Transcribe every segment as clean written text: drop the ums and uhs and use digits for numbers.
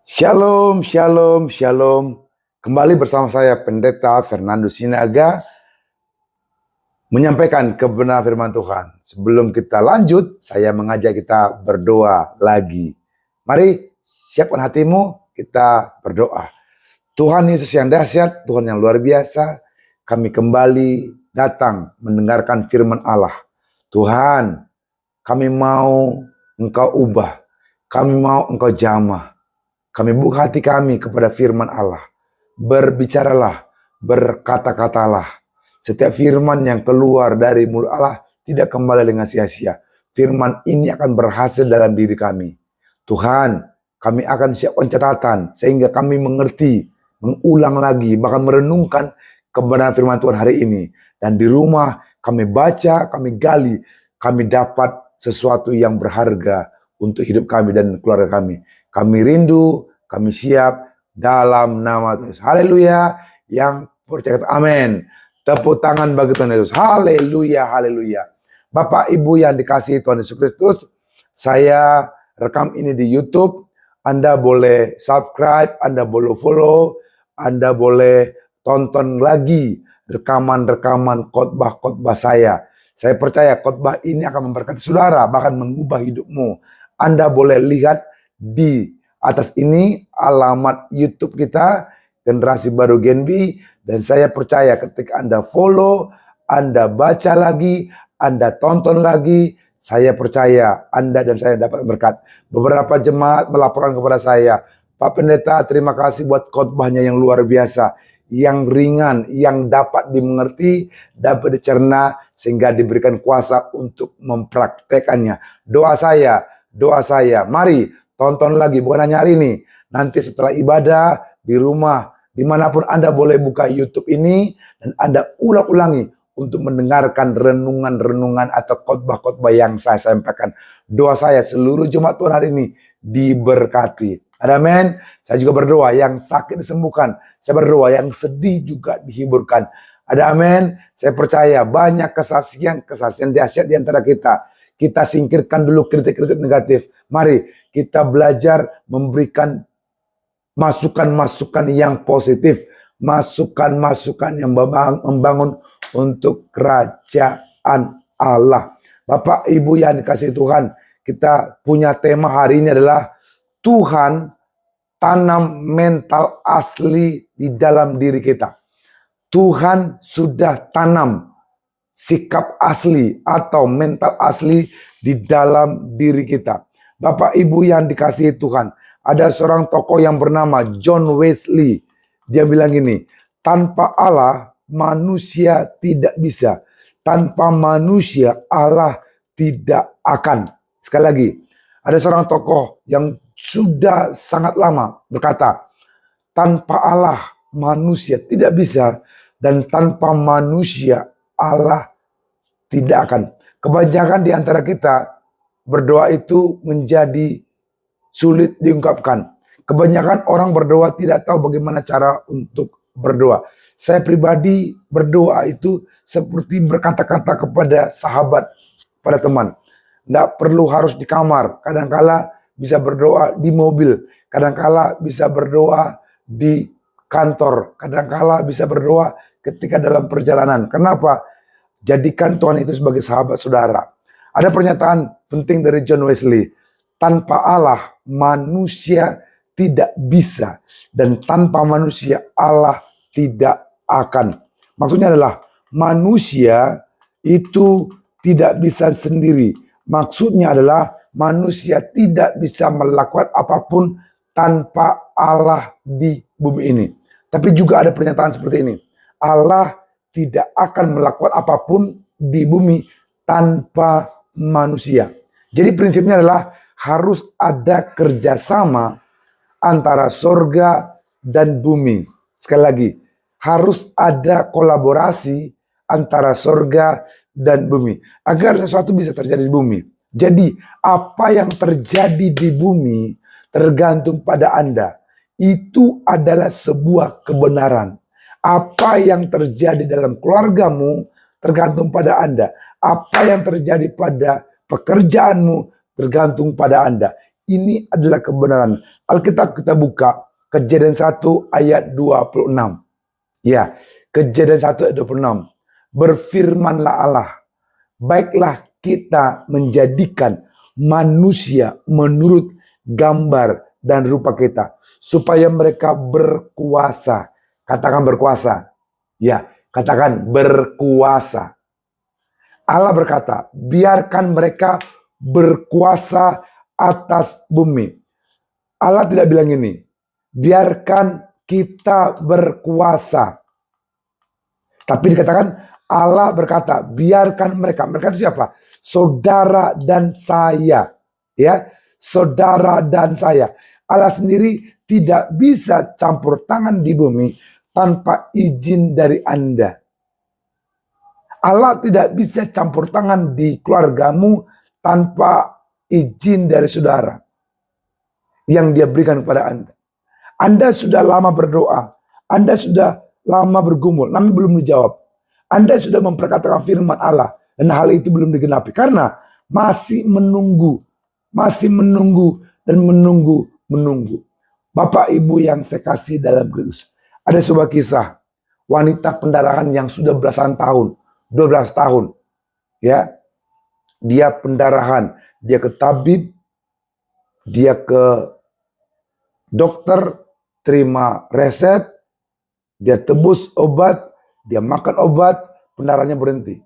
Shalom, shalom, shalom. Kembali bersama saya Pendeta Fernando Sinaga menyampaikan kebenaran firman Tuhan. Sebelum kita lanjut, saya mengajak kita berdoa lagi. Mari siapkan hatimu, kita berdoa. Tuhan Yesus yang dahsyat, Tuhan yang luar biasa, kami kembali datang mendengarkan firman Allah. Tuhan, kami mau Engkau ubah, kami mau Engkau jamah. Kami buka hati kami kepada firman Allah. Berbicaralah, berkata-katalah. Setiap firman yang keluar dari mulut Allah tidak kembali dengan sia-sia. Firman ini akan berhasil dalam diri kami. Tuhan, kami akan siapkan catatan sehingga kami mengerti, mengulang lagi, bahkan merenungkan kebenaran firman Tuhan hari ini. Dan di rumah kami baca, kami gali, kami dapat sesuatu yang berharga untuk hidup kami dan keluarga kami. Kami rindu, kami siap dalam nama Tuhan Yesus. Haleluya. Yang percaya amin. Tepuk tangan bagi Tuhan Yesus. Haleluya, haleluya. Bapak Ibu yang dikasihi Tuhan Yesus Kristus, saya rekam ini di YouTube. Anda boleh subscribe, Anda boleh follow, Anda boleh tonton lagi rekaman-rekaman khotbah-khotbah saya. Saya percaya khotbah ini akan memberkati saudara, bahkan mengubah hidupmu. Anda boleh lihat di atas ini alamat YouTube kita, Generasi Baru Genbi, dan saya percaya ketika Anda follow, Anda baca lagi, Anda tonton lagi, saya percaya Anda dan saya dapat berkat. Beberapa jemaat melaporkan kepada saya, Pak Pendeta, terima kasih buat khotbahnya yang luar biasa, yang ringan, yang dapat dimengerti, dapat dicerna, sehingga diberikan kuasa untuk mempraktekannya. Doa saya, mari tonton lagi, bukan hanya hari ini. Nanti setelah ibadah, di rumah, dimanapun Anda boleh buka YouTube ini, dan Anda ulang-ulangi untuk mendengarkan renungan-renungan atau khotbah-khotbah yang saya sampaikan. Doa saya seluruh jemaat Tuhan hari ini diberkati. Amin. Saya juga berdoa yang sakit disembuhkan. Saya berdoa yang sedih juga dihiburkan. Ada amin. Saya percaya banyak kesaksian dahsyat di antara kita. Kita singkirkan dulu kritik-kritik negatif. Mari kita belajar memberikan masukan-masukan yang positif, masukan-masukan yang membangun untuk kerajaan Allah. Bapak Ibu yang dikasihi Tuhan, kita punya tema hari ini adalah Tuhan tanam mental asli di dalam diri kita. Tuhan sudah tanam sikap asli atau mental asli di dalam diri kita. Bapak Ibu yang dikasihi Tuhan, ada seorang tokoh yang bernama John Wesley. Dia bilang gini, tanpa Allah manusia tidak bisa. Tanpa manusia Allah tidak akan. Sekali lagi, ada seorang tokoh yang sudah sangat lama berkata, tanpa Allah manusia tidak bisa, dan tanpa manusia Allah tidak akan. Kebanyakan di antara kita berdoa itu menjadi sulit diungkapkan. Kebanyakan orang berdoa tidak tahu bagaimana cara untuk berdoa. Saya pribadi berdoa itu seperti berkata-kata kepada sahabat, pada teman. Tidak perlu harus di kamar. Kadangkala bisa berdoa di mobil. Kadangkala bisa berdoa di kantor. Kadangkala bisa berdoa ketika dalam perjalanan. Kenapa? Jadikan Tuhan itu sebagai sahabat saudara. Ada pernyataan penting dari John Wesley. Tanpa Allah, manusia tidak bisa. Dan tanpa manusia, Allah tidak akan. Maksudnya adalah, manusia itu tidak bisa sendiri. Maksudnya adalah, manusia tidak bisa melakukan apapun tanpa Allah di bumi ini. Tapi juga ada pernyataan seperti ini. Allah tidak akan melakukan apapun di bumi tanpa manusia. Jadi prinsipnya adalah harus ada kerjasama antara sorga dan bumi. Sekali lagi, harus ada kolaborasi antara sorga dan bumi agar sesuatu bisa terjadi di bumi. Jadi apa yang terjadi di bumi tergantung pada Anda. Itu adalah sebuah kebenaran. Apa yang terjadi dalam keluargamu tergantung pada Anda. Apa yang terjadi pada pekerjaanmu tergantung pada Anda. ini adalah kebenaran. Alkitab kita buka Kejadian 1 ayat 26. Ya, Kejadian 1 ayat 26. Berfirmanlah Allah, baiklah kita menjadikan manusia menurut gambar dan rupa kita, supaya mereka berkuasa. Katakan berkuasa. Ya, katakan berkuasa. Allah berkata, biarkan mereka berkuasa atas bumi. Allah tidak bilang ini, biarkan kita berkuasa. Tapi dikatakan, Allah berkata, biarkan mereka. Mereka itu siapa? Saudara dan saya. Ya, saudara dan saya. Allah sendiri tidak bisa campur tangan di bumi tanpa izin dari Anda. Allah tidak bisa campur tangan di keluargamu tanpa izin dari saudara yang dia berikan kepada Anda. Anda sudah lama berdoa, Anda sudah lama bergumul, namun belum dijawab. Anda sudah memperkatakan firman Allah, dan hal itu belum digenapi. Karena masih menunggu dan menunggu. Bapak Ibu yang saya kasih dalam Kristus. Ada sebuah kisah, wanita pendarahan yang sudah belasan tahun, 12 tahun. Ya, dia pendarahan, dia ke tabib, dia ke dokter, terima resep, dia tebus obat, dia makan obat, pendarahannya berhenti.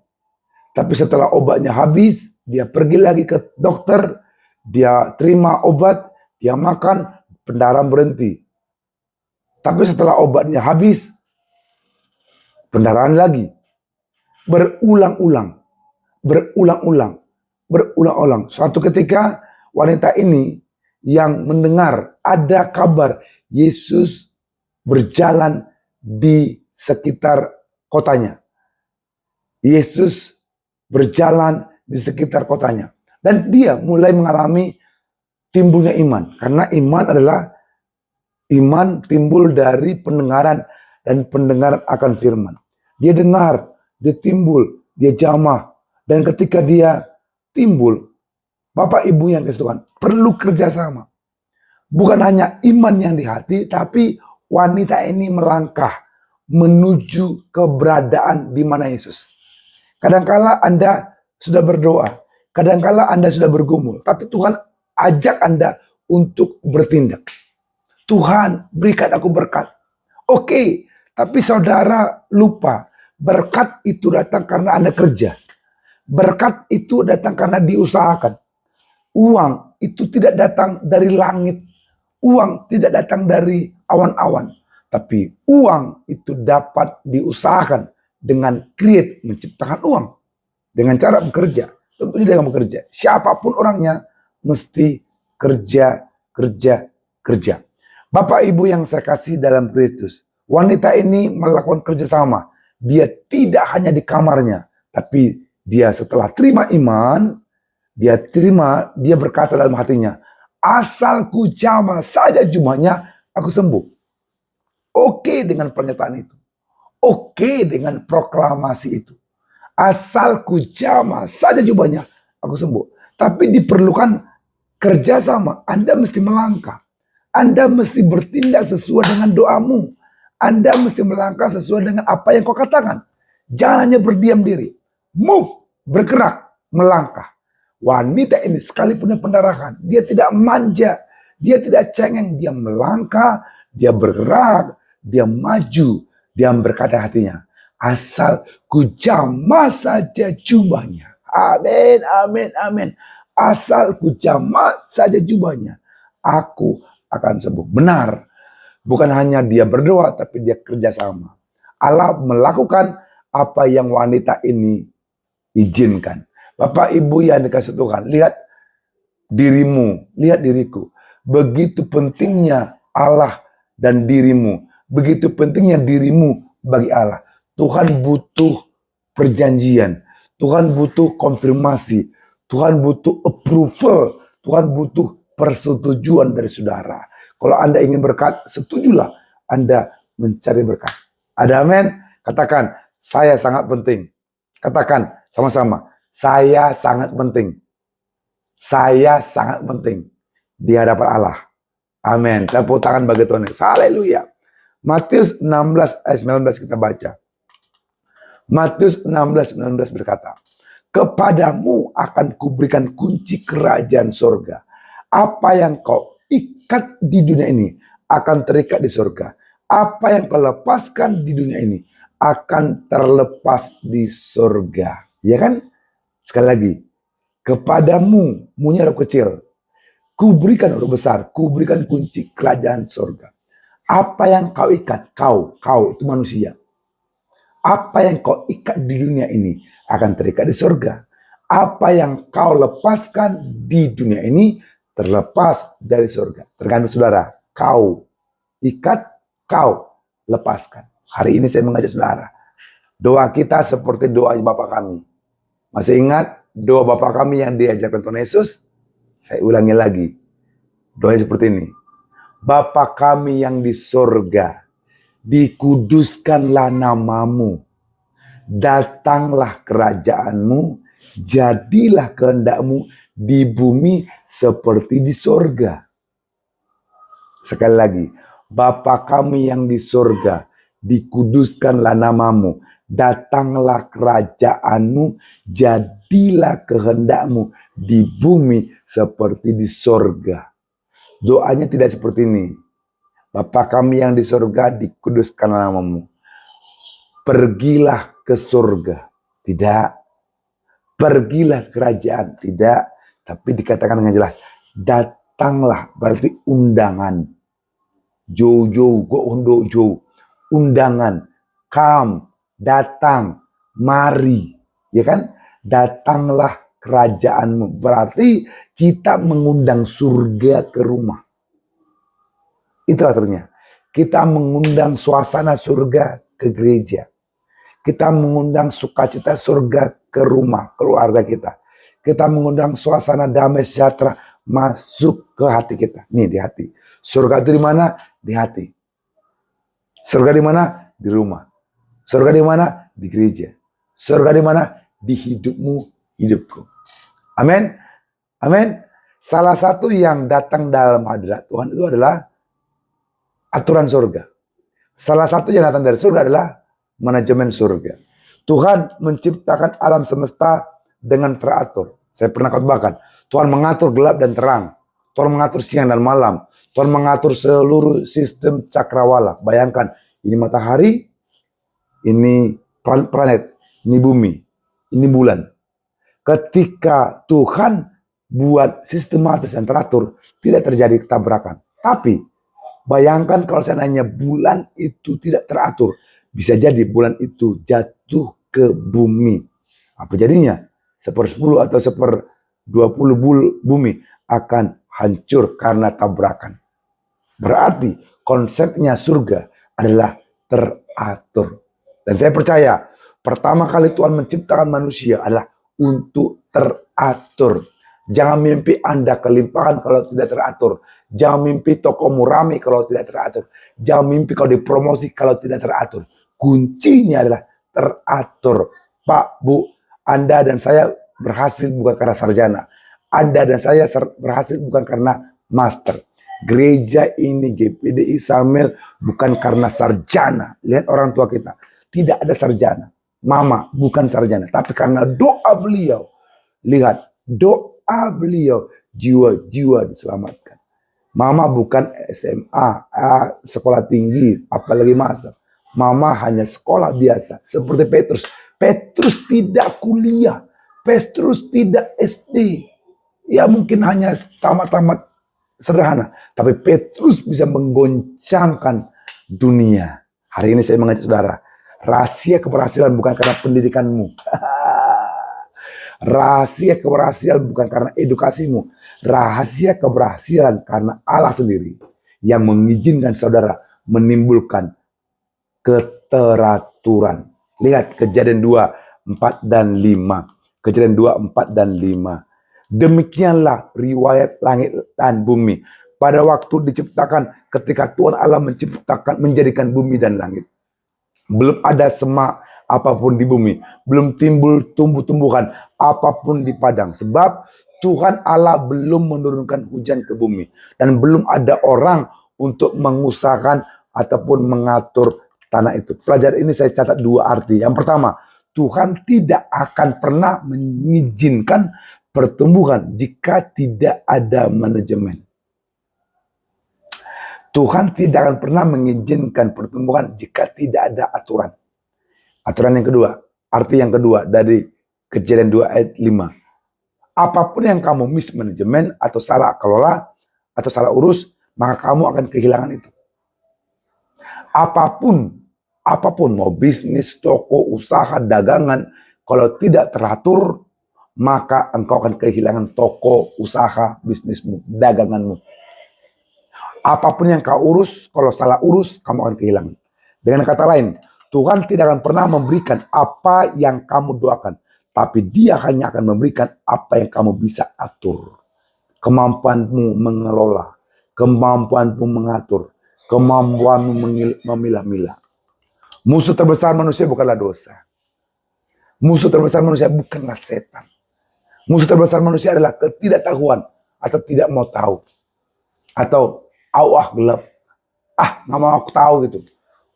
Tapi setelah obatnya habis, dia pergi lagi ke dokter, dia terima obat, dia makan, pendarahan berhenti. Tapi setelah obatnya habis, pendarahan lagi. Berulang-ulang. Suatu ketika wanita ini yang mendengar ada kabar Yesus berjalan di sekitar kotanya. Yesus berjalan di sekitar kotanya. Dan dia mulai mengalami timbulnya iman. Karena iman adalah iman timbul dari pendengaran dan pendengaran akan firman. Dia dengar, dia timbul, dia jamah. Dan ketika dia timbul, Bapak Ibu yang kasih Tuhan, perlu kerjasama. Bukan hanya iman yang di hati, tapi wanita ini melangkah menuju keberadaan di mana Yesus. Kadangkala Anda sudah berdoa, kadangkala Anda sudah bergumul, tapi Tuhan ajak Anda untuk bertindak. Tuhan, berikan aku berkat. Oke, tapi saudara lupa, berkat itu datang karena Anda kerja. Berkat itu datang karena diusahakan. Uang itu tidak datang dari langit. Uang tidak datang dari awan-awan. Tapi uang itu dapat diusahakan dengan create, menciptakan uang. Dengan cara bekerja. Tentunya dengan bekerja. Siapapun orangnya, mesti kerja. Bapak Ibu yang saya kasih dalam Kristus. Wanita ini melakukan kerjasama. Dia tidak hanya di kamarnya. Tapi dia setelah terima iman, dia berkata dalam hatinya, asal ku jamah saja jubahnya, aku sembuh. Oke dengan pernyataan itu. Oke dengan proklamasi itu. Asal ku jamah saja jubahnya, aku sembuh. Tapi diperlukan kerjasama. Anda mesti melangkah. Anda mesti bertindak sesuai dengan doamu. Anda mesti melangkah sesuai dengan apa yang kau katakan. Jangan hanya berdiam diri. Move, bergerak, melangkah. Wanita ini sekalipun pendarahan, dia tidak manja, dia tidak cengeng, dia melangkah, dia bergerak, dia maju, dia berkata hatinya, asal ku jamah saja jubahnya. Amin, amin, amin. Asal ku jamah saja jubahnya, aku akan sembuh. Benar, bukan hanya dia berdoa, tapi dia kerjasama. Allah melakukan apa yang wanita ini izinkan. Bapak Ibu yang dikasih Tuhan, lihat dirimu, lihat diriku. Begitu pentingnya Allah dan dirimu. Begitu pentingnya dirimu bagi Allah. Tuhan butuh perjanjian. Tuhan butuh konfirmasi. Tuhan butuh approval. Tuhan butuh persetujuan dari saudara. Kalau Anda ingin berkat, setujulah Anda mencari berkat. Ada amin? Katakan, saya sangat penting. Katakan sama-sama. Saya sangat penting. Saya sangat penting. di hadapan Allah. Amin. Tepuk tangan bagi Tuhan Yesus. Haleluya. Matius 16 ayat 19 kita baca. Matius 16:19 berkata, kepadamu akan kuberikan kunci kerajaan surga. Apa yang kau ikat di dunia ini akan terikat di surga. Apa yang kau lepaskan di dunia ini akan terlepas di surga. Ya kan? Sekali lagi. Kepadamu, munya huruf kecil. Kuberikan huruf besar. Kuberikan kunci kerajaan surga. Apa yang kau ikat, kau itu manusia. Apa yang kau ikat di dunia ini akan terikat di surga. Apa yang kau lepaskan di dunia ini terlepas dari surga. Tergantung saudara. Kau ikat, kau lepaskan. Hari ini saya mengajak saudara. Doa kita seperti doa Bapa kami. Masih ingat doa Bapa kami yang diajarkan Tuhan Yesus? Saya ulangi lagi. Doa seperti ini. Bapa kami yang di surga, dikuduskanlah namamu, datanglah kerajaanmu, jadilah kehendakmu di bumi seperti di surga. Sekali lagi, Bapa kami yang di surga, dikuduskanlah namamu, datanglah kerajaanmu, jadilah kehendakmu di bumi seperti di surga. Doanya tidak seperti ini. Bapa kami yang di surga, dikuduskan namamu. Pergilah ke surga. Tidak. Pergilah kerajaan. Tidak. Tapi dikatakan dengan jelas. Datanglah. Berarti undangan. Jojo. Go jo. Undangan. Come. Datang. Mari. Ya kan? Datanglah kerajaanmu. Berarti kita mengundang surga ke rumah. Itu artinya. Kita mengundang suasana surga ke gereja. Kita mengundang sukacita surga ke rumah, keluarga kita. Kita mengundang suasana damai sejahtera masuk ke hati kita. Nih di hati. Surga itu di mana? Di hati. Surga di mana? Di rumah. Surga di mana? Di gereja. Surga di mana? Di hidupmu, hidupku. Amin. Amin. Salah satu yang datang dalam hadirat Tuhan itu adalah aturan surga. Salah satu yang datang dari surga adalah manajemen surga. Tuhan menciptakan alam semesta dengan teratur. Saya pernah khotbahkan. Tuhan mengatur gelap dan terang. Tuhan mengatur siang dan malam. Tuhan mengatur seluruh sistem cakrawala. Bayangkan, ini matahari, ini planet, ini bumi, ini bulan. Ketika Tuhan buat sistematis dan teratur, tidak terjadi tabrakan. Tapi bayangkan kalau seandainya bulan itu tidak teratur, bisa jadi bulan itu jatuh ke bumi. Apa jadinya? 1/10 atau 1/20 bumi akan hancur karena tabrakan. Berarti konsepnya surga adalah teratur. Dan saya percaya pertama kali Tuhan menciptakan manusia adalah untuk teratur. Jangan mimpi Anda kelimpahan kalau tidak teratur. Jangan mimpi tokomu rame kalau tidak teratur. Jangan mimpi kau dipromosi kalau tidak teratur. Kuncinya adalah teratur. Pak, Bu, Anda dan saya berhasil bukan karena sarjana. Anda dan saya berhasil bukan karena master. Gereja ini, GPDI Samuel, bukan karena sarjana. Lihat orang tua kita. Tidak ada sarjana. Mama bukan sarjana. Tapi karena doa beliau. Lihat, doa beliau, jiwa-jiwa diselamatkan. Mama bukan SMA, sekolah tinggi, apalagi master. Mama hanya sekolah biasa, seperti Petrus. Petrus tidak kuliah, Petrus tidak SD. Ya mungkin hanya tamat-tamat sederhana. Tapi Petrus bisa menggoncangkan dunia. Hari ini saya mengajak saudara, rahasia keberhasilan bukan karena pendidikanmu. Rahasia keberhasilan bukan karena edukasimu. Rahasia keberhasilan karena Allah sendiri yang mengizinkan saudara menimbulkan keteraturan. Lihat Kejadian 2:4 dan 5. Kejadian 2:4 dan 5. Demikianlah riwayat langit dan bumi pada waktu diciptakan, ketika Tuhan Allah menciptakan, menjadikan bumi dan langit. Belum ada semak apapun di bumi, belum timbul tumbuh-tumbuhan apapun di padang, sebab Tuhan Allah belum menurunkan hujan ke bumi. Dan belum ada orang untuk mengusahakan ataupun mengatur tanah itu. Pelajaran ini saya catat dua arti. Yang pertama, Tuhan tidak akan pernah mengizinkan pertumbuhan jika tidak ada manajemen. Tuhan tidak akan pernah mengizinkan pertumbuhan jika tidak ada aturan. Aturan yang kedua, arti yang kedua dari Kejadian 2 ayat 5. Apapun yang kamu mismanajemen atau salah kelola atau salah urus, maka kamu akan kehilangan itu. Apapun mau bisnis, toko, usaha, dagangan, kalau tidak teratur, maka engkau akan kehilangan toko, usaha, bisnismu, daganganmu. Apapun yang kau urus, kalau salah urus, kamu akan kehilangan. Dengan kata lain, Tuhan tidak akan pernah memberikan apa yang kamu doakan, tapi Dia hanya akan memberikan apa yang kamu bisa atur. Kemampuanmu mengelola, kemampuanmu mengatur, kemampuanmu memilah-milah. Musuh terbesar manusia bukanlah dosa. Musuh terbesar manusia bukanlah setan. Musuh terbesar manusia adalah ketidaktahuan atau tidak mau tahu. Atau gelap. Nggak mau aku tahu gitu.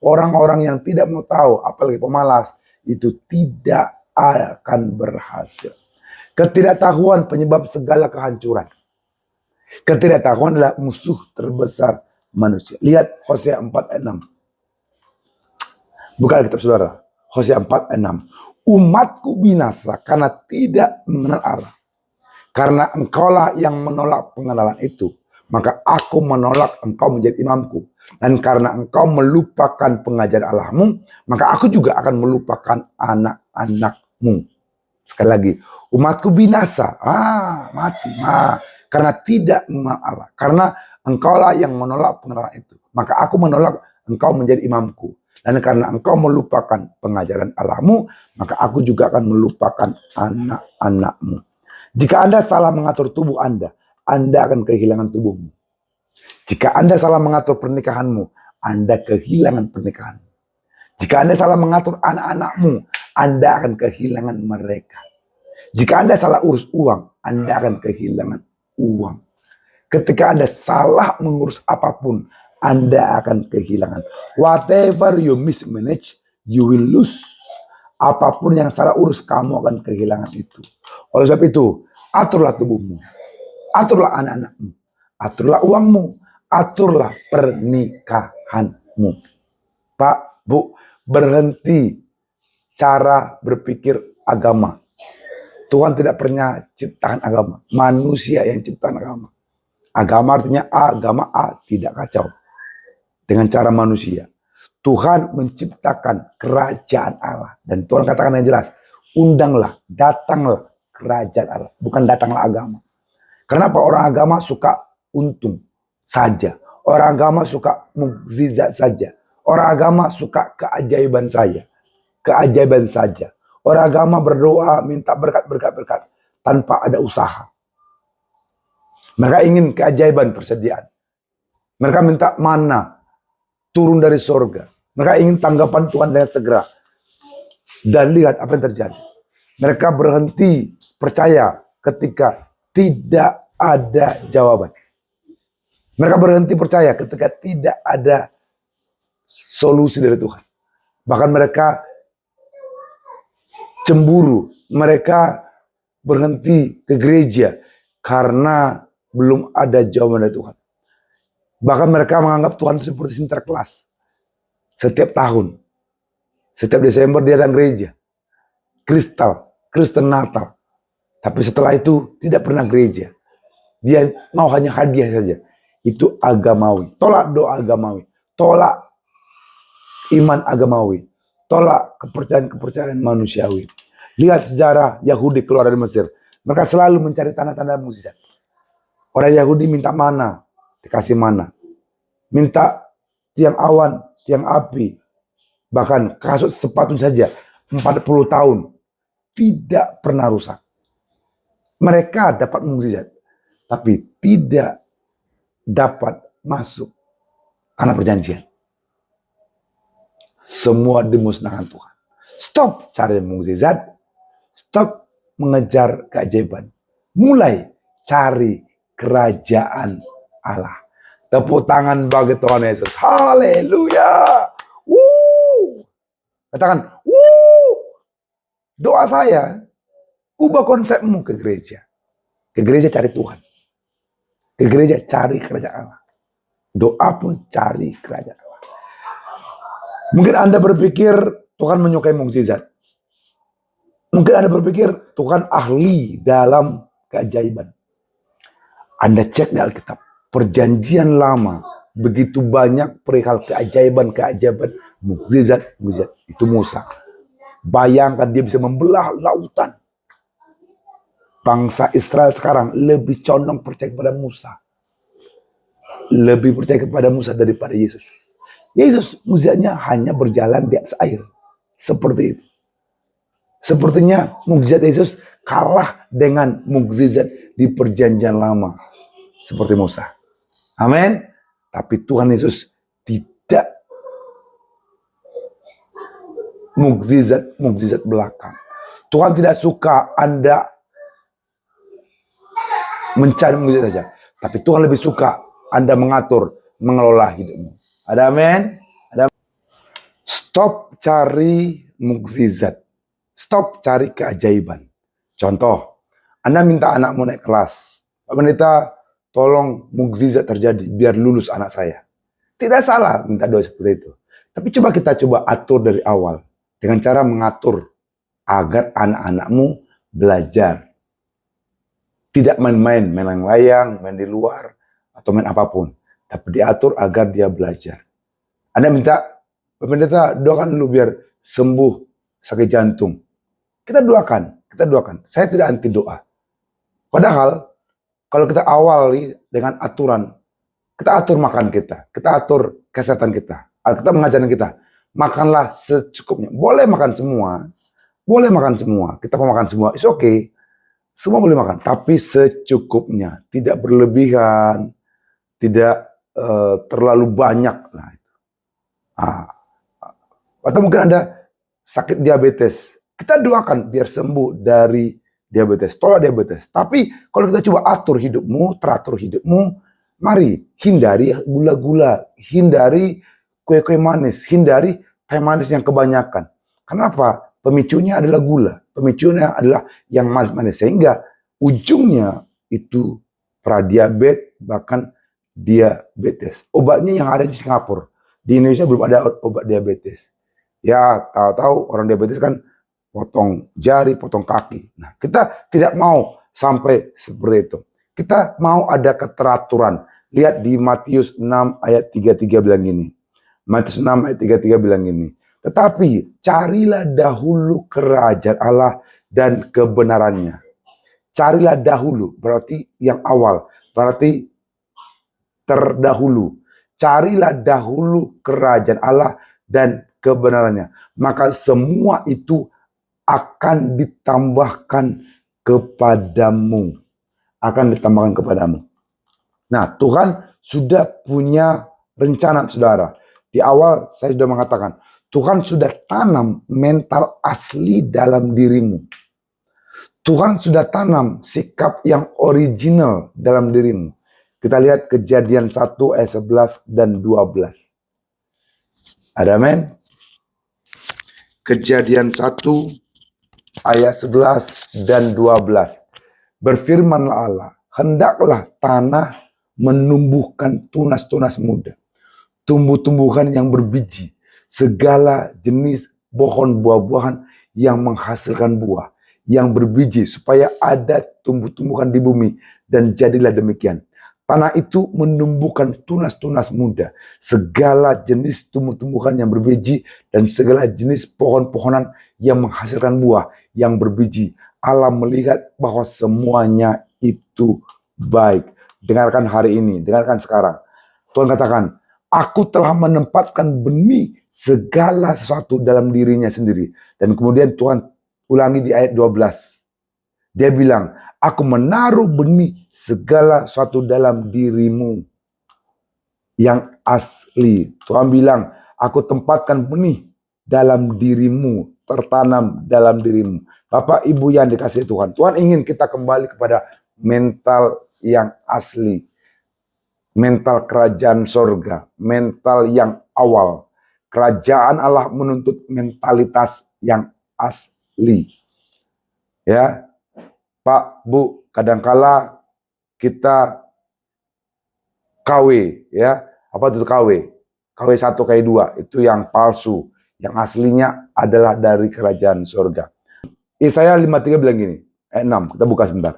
Orang-orang yang tidak mau tahu, apalagi pemalas, itu tidak akan berhasil. Ketidaktahuan penyebab segala kehancuran. Ketidaktahuan adalah musuh terbesar manusia. Lihat Hosea 4 ayat 6. Buka kitab saudara. Hosea 4 ayat 6. Umatku binasa karena tidak mengenal Allah. Karena engkaulah yang menolak pengenalan itu, maka aku menolak engkau menjadi imamku. Dan karena engkau melupakan pengajaran Allahmu, maka aku juga akan melupakan anak-anakmu. Sekali lagi, umatku binasa. Mati. Karena tidak mengenal Allah. Karena engkaulah yang menolak pengenalan itu, maka aku menolak engkau menjadi imamku. Dan karena engkau melupakan pengajaran Allahmu, maka aku juga akan melupakan anak-anakmu. Jika Anda salah mengatur tubuh Anda akan kehilangan tubuhmu. Jika Anda salah mengatur pernikahanmu, Anda kehilangan pernikahan. Jika Anda salah mengatur anak-anakmu, Anda akan kehilangan mereka. Jika Anda salah urus uang, Anda akan kehilangan uang. Ketika Anda salah mengurus apapun, Anda akan kehilangan. Whatever you mismanage, you will lose. Apapun yang salah urus, kamu akan kehilangan itu. Oleh sebab itu, aturlah tubuhmu. Aturlah anak-anakmu. Aturlah uangmu. Aturlah pernikahanmu. Pak, Bu, berhenti cara berpikir agama. Tuhan tidak pernah ciptakan agama. Manusia yang ciptakan agama. Agama artinya agama tidak kacau. Dengan cara manusia. Tuhan menciptakan kerajaan Allah. Dan Tuhan katakan yang jelas. Undanglah, datanglah kerajaan Allah. Bukan datanglah agama. Kenapa orang agama suka untung saja. Orang agama suka mukjizat saja. Orang agama suka keajaiban saja. Keajaiban saja. Orang agama berdoa minta berkat tanpa ada usaha. Mereka ingin keajaiban persediaan. Mereka minta mana turun dari sorga. Mereka ingin tanggapan Tuhan dengan segera. Dan lihat apa yang terjadi. Mereka berhenti percaya ketika tidak ada jawaban. Mereka berhenti percaya ketika tidak ada solusi dari Tuhan. Bahkan mereka cemburu. Mereka berhenti ke gereja karena belum ada jawaban dari Tuhan. Bahkan mereka menganggap Tuhan seperti Sinterklas. Setiap tahun. Setiap Desember dia datang gereja. Kristen Natal. Tapi setelah itu tidak pernah gereja. Dia mau hanya hadiah saja. Itu agamawi. Tolak doa agamawi. Tolak iman agamawi. Tolak kepercayaan-kepercayaan manusiawi. Lihat sejarah Yahudi keluar dari Mesir. Mereka selalu mencari tanda-tanda mukjizat. Orang Yahudi minta mana, dikasih mana. Minta tiang awan, tiang api. Bahkan kasut sepatu saja 40 tahun. Tidak pernah rusak. Mereka dapat mukjizat, tapi tidak dapat masuk tanah perjanjian. Semua dimusnahkan Tuhan. Stop cari mukjizat, stop mengejar keajaiban. Mulai cari kerajaan Allah. Tepuk tangan bagi Tuhan Yesus. Haleluya. Woo. Katakan, woo. Doa saya, ubah konsepmu ke gereja. Ke gereja cari Tuhan. Ke gereja cari kerajaan Allah. Doa pun cari kerajaan Allah. Mungkin Anda berpikir Tuhan menyukai mukjizat. Mungkin Anda berpikir Tuhan ahli dalam keajaiban. Anda cek di Alkitab. Perjanjian lama, begitu banyak perihal keajaiban, mukjizat. Itu Musa. Bayangkan dia bisa membelah lautan. Bangsa Israel sekarang lebih condong percaya kepada Musa. Lebih percaya kepada Musa daripada Yesus. Yesus mukjizatnya hanya berjalan di atas air. Seperti itu. Sepertinya mukjizat Yesus kalah dengan mukjizat di perjanjian lama. Seperti Musa. Amin. Tapi Tuhan Yesus tidak mukjizat belakang. Tuhan tidak suka Anda mencari mukjizat saja. Tapi Tuhan lebih suka Anda mengatur, mengelola hidupmu. Ada amin? Ada. Stop cari mukjizat. Stop cari keajaiban. Contoh, Anda minta anakmu naik kelas. Pak Pendeta, tolong mukjizat terjadi biar lulus anak saya. Tidak salah minta doa seperti itu. Tapi kita coba atur dari awal. Dengan cara mengatur agar anak-anakmu belajar. Tidak main-main, main layang, main di luar, atau main apapun. Tapi diatur agar dia belajar. Anda minta, Pak Pendeta doakan dulu biar sembuh sakit jantung. Kita doakan. Saya tidak anti doa. Padahal, kalau kita awali dengan aturan, kita atur makan kita atur kesehatan kita mengajarkan kita, makanlah secukupnya. Boleh makan semua, kita mau makan semua, it's okay. Semua boleh makan, tapi secukupnya, tidak berlebihan, tidak terlalu banyak. Atau mungkin Anda sakit diabetes, kita doakan biar sembuh dari diabetes, tolak diabetes. Tapi kalau kita coba teratur hidupmu, mari hindari gula-gula, hindari kue-kue manis, hindari teh manis yang kebanyakan. Kenapa? Pemicunya adalah gula, pemicunya adalah yang manis-manis. Sehingga ujungnya itu pradiabetes, bahkan diabetes. Obatnya yang ada di Singapura. Di Indonesia belum ada obat diabetes. Ya, tahu-tahu orang diabetes kan potong jari, potong kaki. Nah, kita tidak mau sampai seperti itu. Kita mau ada keteraturan. Lihat di Matius 6 ayat 33 bilang gini. Matius 6 ayat 33 bilang gini. Tetapi carilah dahulu kerajaan Allah dan kebenarannya. Carilah dahulu, berarti yang awal. Berarti terdahulu. Carilah dahulu kerajaan Allah dan kebenarannya. Maka semua itu akan ditambahkan kepadamu. Nah, Tuhan sudah punya rencana, saudara. Di awal saya sudah mengatakan, Tuhan sudah tanam mental asli dalam dirimu. Tuhan sudah tanam sikap yang original dalam dirimu. Kita lihat Kejadian 1 ayat 11 dan 12. Ada amin? Kejadian 1 ayat 11 dan 12. Berfirmanlah Allah, hendaklah tanah menumbuhkan tunas-tunas muda, tumbuh-tumbuhan yang berbiji, segala jenis pohon buah-buahan yang menghasilkan buah, yang berbiji, supaya ada tumbuh-tumbuhan di bumi, dan jadilah demikian. Tanah itu menumbuhkan tunas-tunas muda, segala jenis tumbuh-tumbuhan yang berbiji, dan segala jenis pohon-pohonan yang menghasilkan buah, yang berbiji. Allah melihat bahwa semuanya itu baik. Dengarkan hari ini, dengarkan sekarang. Tuhan katakan, aku telah menempatkan benih segala sesuatu dalam dirinya sendiri. Dan kemudian Tuhan ulangi di ayat 12. Dia bilang, aku menaruh benih segala sesuatu dalam dirimu yang asli. Tuhan bilang, aku tempatkan benih dalam dirimu, tertanam dalam dirimu. Bapak, Ibu yang dikasihi Tuhan, Tuhan ingin kita kembali kepada mental yang asli, mental kerajaan sorga, mental yang awal. Kerajaan Allah menuntut mentalitas yang asli. Ya, Pak, Bu, kadangkala kita KW, ya. Apa itu KW? KW 1, KW 2, itu yang palsu. Yang aslinya adalah dari kerajaan surga. Yesaya 53 bilang gini, ayat 6, kita buka sebentar.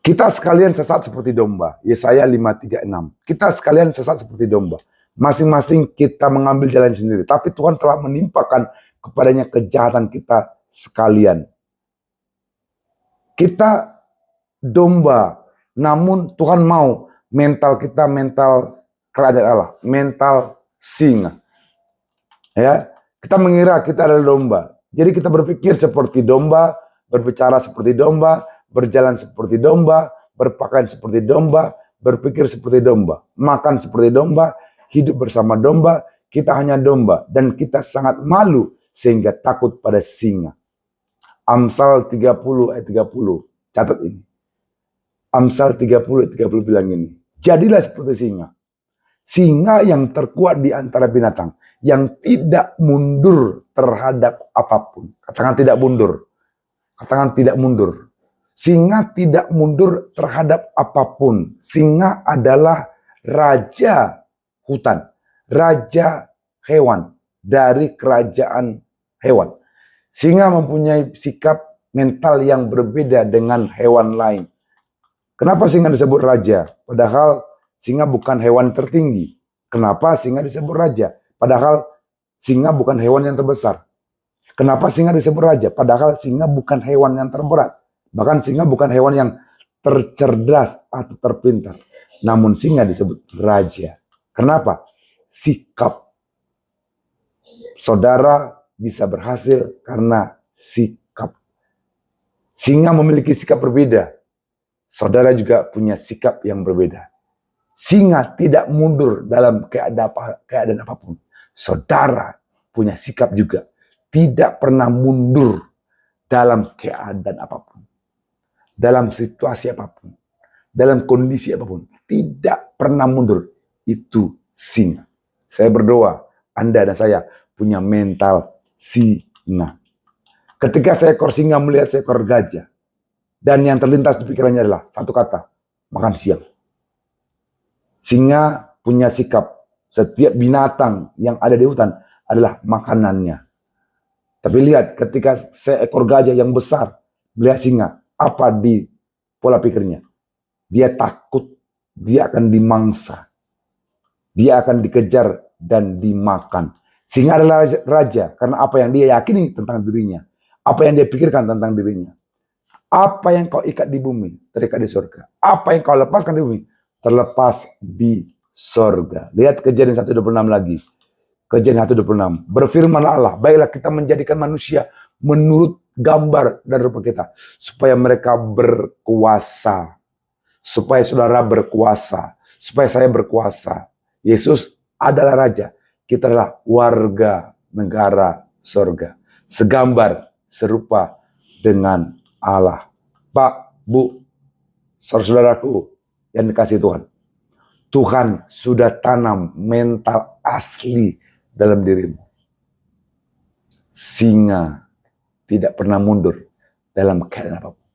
Kita sekalian sesat seperti domba. Yesaya 53:6. Kita sekalian sesat seperti domba. Masing-masing kita mengambil jalan sendiri. Tapi Tuhan telah menimpakan kepadanya kejahatan kita sekalian. Kita domba, namun Tuhan mau mental kita mental kerajaan Allah, mental singa. Ya, kita mengira kita adalah domba. Jadi kita berpikir seperti domba, berbicara seperti domba, berjalan seperti domba, berpakaian seperti domba, berpikir seperti domba, makan seperti domba, hidup bersama domba. Kita hanya domba dan kita sangat malu sehingga takut pada singa. Amsal 30 ayat 30. Catat ini. Amsal 30 ayat 30 bilang ini. Jadilah seperti singa. Singa yang terkuat di antara binatang, yang tidak mundur terhadap apapun. Katakan tidak mundur. Katakan tidak mundur. Singa tidak mundur terhadap apapun. Singa adalah raja hutan, raja hewan dari kerajaan hewan. Singa mempunyai sikap mental yang berbeda dengan hewan lain. Kenapa singa disebut raja? Padahal singa bukan hewan tertinggi. Kenapa singa disebut raja? Padahal singa bukan hewan yang terbesar. Kenapa singa disebut raja? Padahal singa bukan hewan yang terberat. Bahkan singa bukan hewan yang tercerdas atau terpintar. Namun singa disebut raja. Kenapa? Sikap. Saudara bisa berhasil karena sikap. Singa memiliki sikap berbeda. Saudara juga punya sikap yang berbeda. Singa tidak mundur dalam keadaan apapun. Saudara punya sikap juga. Tidak pernah mundur dalam keadaan apapun. Dalam situasi apapun. Dalam kondisi apapun. Tidak pernah mundur. Itu singa. Saya berdoa, Anda dan saya punya mental singa. Ketika seekor singa melihat seekor gajah, dan yang terlintas di pikirannya adalah satu kata, makan siang. Singa punya sikap, setiap binatang yang ada di hutan adalah makanannya. Tapi lihat, ketika seekor gajah yang besar melihat singa, apa di pola pikirnya? Dia takut, dia akan dimangsa. Dia akan dikejar dan dimakan. Singa adalah raja karena apa yang dia yakini tentang dirinya. Apa yang dia pikirkan tentang dirinya. Apa yang kau ikat di bumi, terikat di surga. Apa yang kau lepaskan di bumi, terlepas di surga. Lihat Kejadian 1:26 lagi. Kejadian 1:26. Berfirmanlah Allah, baiklah kita menjadikan manusia menurut gambar dan rupa kita. Supaya mereka berkuasa. Supaya saudara berkuasa. Supaya saya berkuasa. Yesus adalah raja. Kita adalah warga negara surga. Segambar, serupa dengan Allah. Pak, Bu, saudaraku yang dikasihi Tuhan. Tuhan sudah tanam mental asli dalam dirimu. Singa tidak pernah mundur dalam keadaan apapun.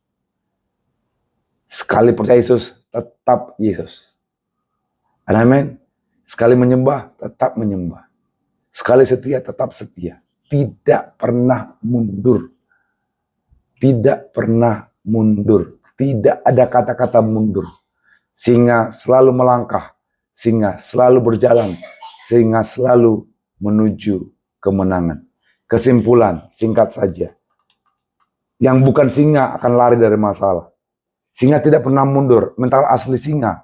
Sekali percaya Yesus, tetap Yesus. Amin. Sekali menyembah, tetap menyembah. Sekali setia, tetap setia. Tidak pernah mundur. Tidak pernah mundur. Tidak ada kata-kata mundur. Singa selalu melangkah. Singa selalu berjalan. Singa selalu menuju kemenangan. Kesimpulan, singkat saja. Yang bukan singa akan lari dari masalah. Singa tidak pernah mundur. Mental asli singa.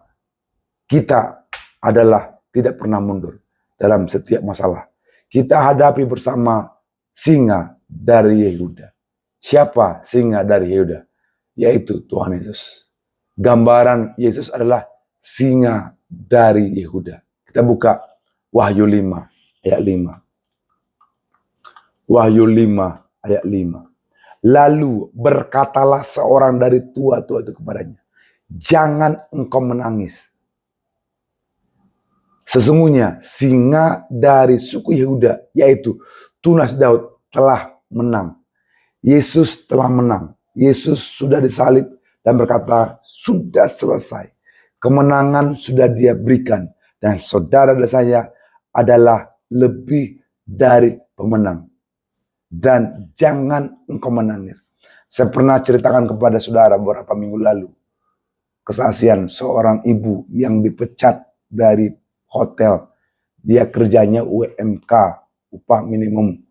Kita adalah tidak pernah mundur dalam setiap masalah. Kita hadapi bersama singa dari Yehuda. Siapa singa dari Yehuda? Yaitu Tuhan Yesus. Gambaran Yesus adalah singa dari Yehuda. Kita buka Wahyu 5 ayat 5. Wahyu 5 ayat 5. Lalu berkatalah seorang dari tua-tua itu kepadanya, jangan engkau menangis. Sesungguhnya singa dari suku Yehuda, yaitu tunas Daud, telah menang. Yesus telah menang. Yesus sudah disalib dan berkata, sudah selesai. Kemenangan sudah dia berikan. Dan saudara dan saya adalah lebih dari pemenang. Dan jangan engkau menangis. Saya pernah ceritakan kepada saudara beberapa minggu lalu kesaksian seorang ibu yang dipecat dari hotel. Dia kerjanya UMK, upah minimum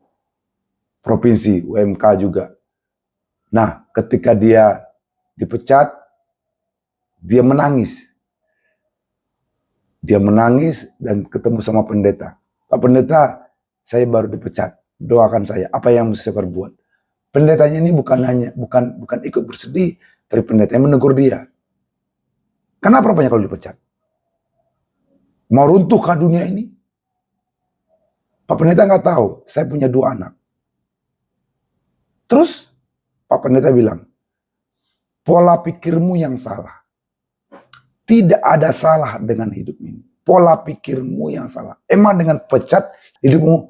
provinsi, UMK juga. Nah, ketika dia dipecat, dia menangis. Dia menangis dan ketemu sama pendeta. Pak pendeta, saya baru dipecat. Doakan saya, apa yang mesti saya perbuat? Pendetanya ini bukan ikut bersedih, tapi pendetanya menegur dia. Kenapa rupanya kalau dipecat? Mau runtuhkah dunia ini? Pak pendeta nggak tahu, saya punya 2 anak. Terus Pak pendeta bilang, pola pikirmu yang salah. Tidak ada salah dengan hidup ini. Pola pikirmu yang salah. Emang dengan pecat hidupmu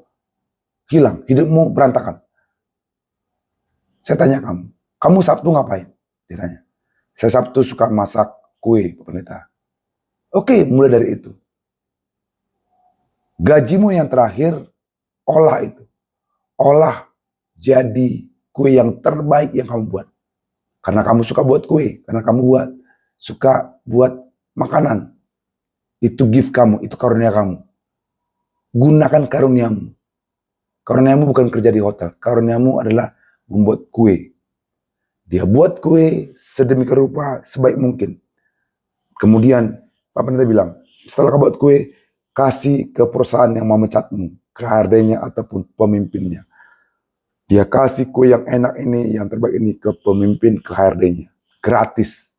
hilang, hidupmu berantakan. Saya tanya kamu Sabtu ngapain? Dia tanya. Saya Sabtu suka masak kue, Pak pendeta. Oke, mulai dari itu. Gajimu yang terakhir, olah itu. Olah jadi kue yang terbaik yang kamu buat. Karena kamu suka buat kue, karena kamu suka buat makanan. Itu gift kamu, itu karunia kamu. Gunakan karuniamu. Karuniamu bukan kerja di hotel, karuniamu adalah membuat kue. Dia buat kue sedemikian rupa sebaik mungkin. Kemudian Pak pendeta bilang, setelah kau buat kue, kasih ke perusahaan yang memecatmu, ke HRD-nya ataupun pemimpinnya. Dia kasih kue yang enak ini, yang terbaik ini ke pemimpin, ke HRD-nya. Gratis.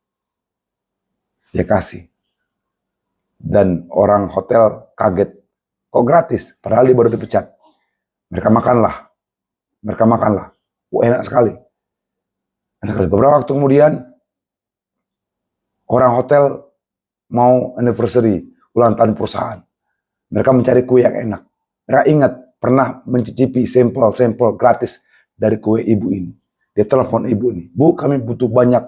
Dia kasih. Dan orang hotel kaget. Kok gratis? Padahal dia baru dipecat. Mereka makanlah. Enak sekali. Beberapa waktu kemudian, orang hotel mau anniversary, ulang tahun perusahaan. Mereka mencari kue yang enak. Mereka ingat pernah mencicipi sampel gratis dari kue ibu ini. Dia telepon ibu ini, Bu, kami butuh banyak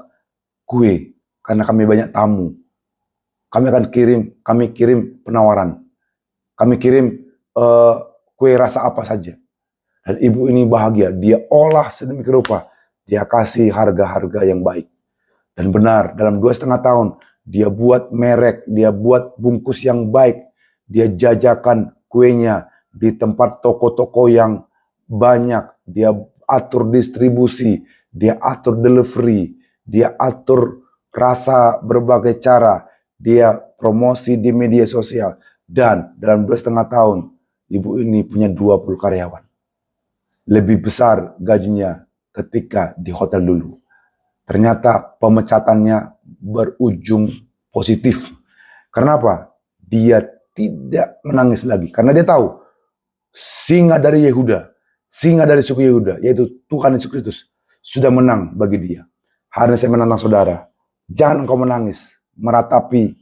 kue karena kami banyak tamu. Kami kirim penawaran. Kami kirim kue rasa apa saja. Dan ibu ini bahagia, dia olah sedemikian rupa. Dia kasih harga-harga yang baik. Dan benar, dalam 2,5 tahun, dia buat merek, dia buat bungkus yang baik. Dia jajakan kuenya di tempat toko-toko yang banyak. Dia atur distribusi, dia atur delivery, dia atur rasa berbagai cara. Dia promosi di media sosial. Dan dalam 2,5 tahun, ibu ini punya 20 karyawan. Lebih besar gajinya ketika di hotel dulu. Ternyata pemecatannya berujung positif. Kenapa? Dia tidak menangis lagi. Karena dia tahu, singa dari Yehuda, singa dari suku Yehuda, yaitu Tuhan Yesus Kristus, sudah menang bagi dia. Hari ini saya menantang saudara, jangan engkau menangis, meratapi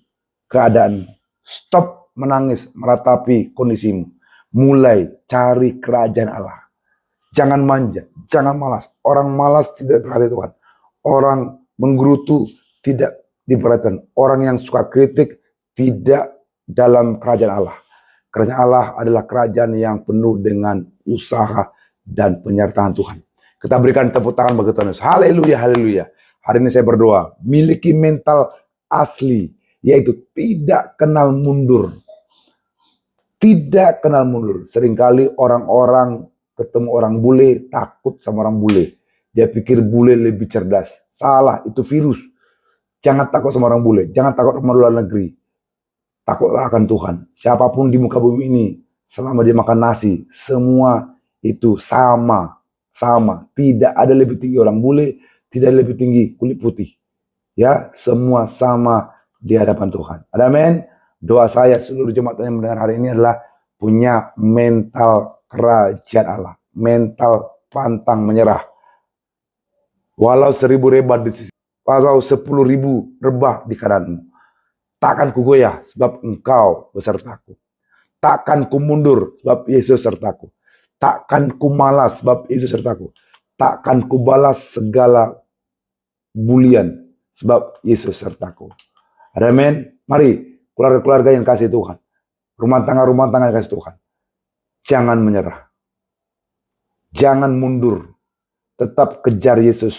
keadaan. Stop menangis, meratapi kondisimu. Mulai cari kerajaan Allah. Jangan manja, jangan malas. Orang malas tidak diperhatikan Tuhan. Orang menggerutu tidak diperhatikan. Orang yang suka kritik tidak dalam kerajaan Allah. Kerajaan Allah adalah kerajaan yang penuh dengan usaha dan penyertaan Tuhan. Kita berikan tepuk tangan bagi Tuhan Yesus. Haleluya, haleluya. Hari ini saya berdoa, miliki mental asli, yaitu tidak kenal mundur. Tidak kenal mundur. Seringkali orang-orang ketemu orang bule, takut sama orang bule. Dia pikir bule lebih cerdas. Salah, itu virus. Jangan takut sama orang bule. Jangan takut sama luar negeri. Takutlah akan Tuhan. Siapapun di muka bumi ini, selama dia makan nasi, semua itu sama. Sama. Tidak ada lebih tinggi orang bule, tidak lebih tinggi kulit putih. Ya, semua sama di hadapan Tuhan. Amin. Doa saya seluruh jemaat yang mendengar hari ini adalah punya mental kerajaan Allah, mental pantang menyerah. Walau 1000 rebah di sisi, walau 10.000 rebah di kananmu, takkan ku goyah sebab engkau besertaku. Takkan ku mundur sebab Yesus sertaku. Takkan ku malas sebab Yesus sertaku. Takkan ku balas segala bulian sebab Yesus sertaku. Amin. Mari keluarga-keluarga yang kasih Tuhan, rumah tangga yang kasih Tuhan, jangan menyerah, jangan mundur, tetap kejar Yesus,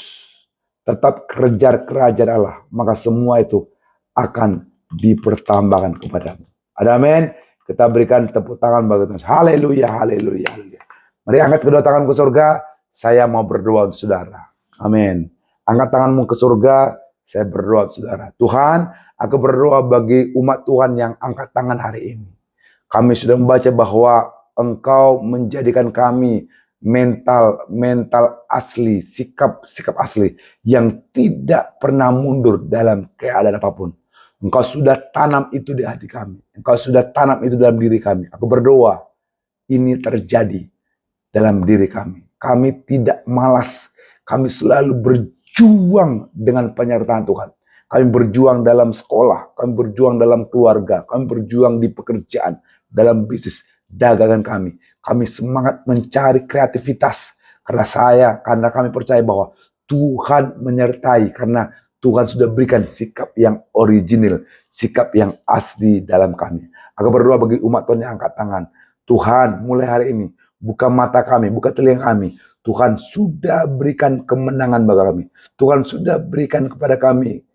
tetap kejar kerajaan Allah, maka semua itu akan dipertambahkan kepadamu. Ada amin. Kita berikan tepuk tangan bagi Tuhan. Haleluya, haleluya, haleluya. Mari angkat kedua tangan ke surga. Saya mau berdoa untuk saudara. Amin. Angkat tanganmu ke surga. Saya berdoa untuk saudara. Tuhan, aku berdoa bagi umat Tuhan yang angkat tangan hari ini. Kami sudah membaca bahwa Engkau menjadikan kami mental asli, sikap asli yang tidak pernah mundur dalam keadaan apapun. Engkau sudah tanam itu di hati kami. Engkau sudah tanam itu dalam diri kami. Aku berdoa ini terjadi dalam diri kami. Kami tidak malas. Kami selalu berjuang dengan penyertaan Tuhan. Kami berjuang dalam sekolah. Kami berjuang dalam keluarga. Kami berjuang di pekerjaan. Dalam bisnis, dagangan kami. Kami semangat mencari kreativitas. Karena kami percaya bahwa Tuhan menyertai. Karena Tuhan sudah berikan sikap yang original, sikap yang asli dalam kami. Aku berdoa bagi umat Tuhan yang angkat tangan. Tuhan, mulai hari ini, buka mata kami, buka telinga kami. Tuhan sudah berikan kemenangan bagi kami. Tuhan sudah berikan kepada kami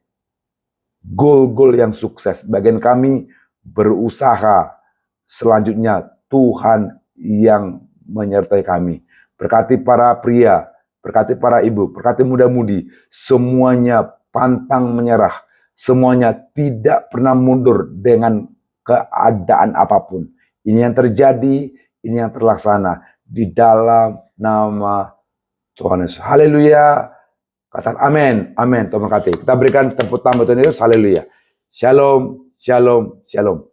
gol-gol yang sukses. Bagian kami berusaha. Selanjutnya, Tuhan yang menyertai kami. Berkati para pria, berkati para ibu, berkati muda-mudi, semuanya pantang menyerah, semuanya tidak pernah mundur dengan keadaan apapun. Ini yang terjadi, ini yang terlaksana di dalam nama Tuhan Yesus. Haleluya. Katakan amin, amin. Tuhan berkati. Kita berikan tepuk tangan Tuhan Yesus. Haleluya. Shalom, shalom, shalom.